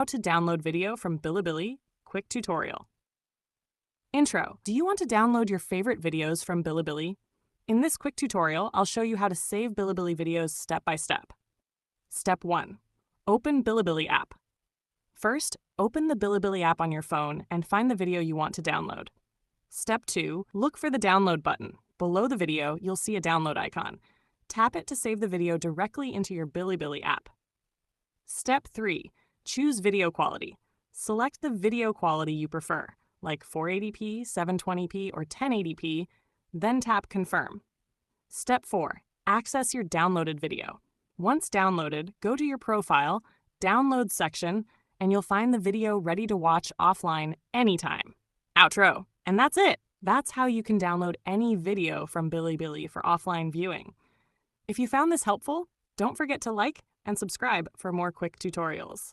How to download video from BilliBilli, quick tutorial. Intro. Do you want to download your favorite videos from BilliBilli? In this quick tutorial, I'll show you how to save BilliBilli videos step by step. Step 1. Open BilliBilli app. First, open the BilliBilli app on your phone and find the video you want to download. Step 2. Look for the download button. Below the video, you'll see a download icon. Tap it to save the video directly into your BilliBilli app. Step 3. Choose video quality. Select the video quality you prefer, like 480p, 720p, or 1080p, then tap Confirm. Step 4. Access your downloaded video. Once downloaded, go to your profile, Download section, and you'll find the video ready to watch offline anytime. Outro. And that's it! That's how you can download any video from BilliBilli for offline viewing. If you found this helpful, don't forget to like and subscribe for more quick tutorials.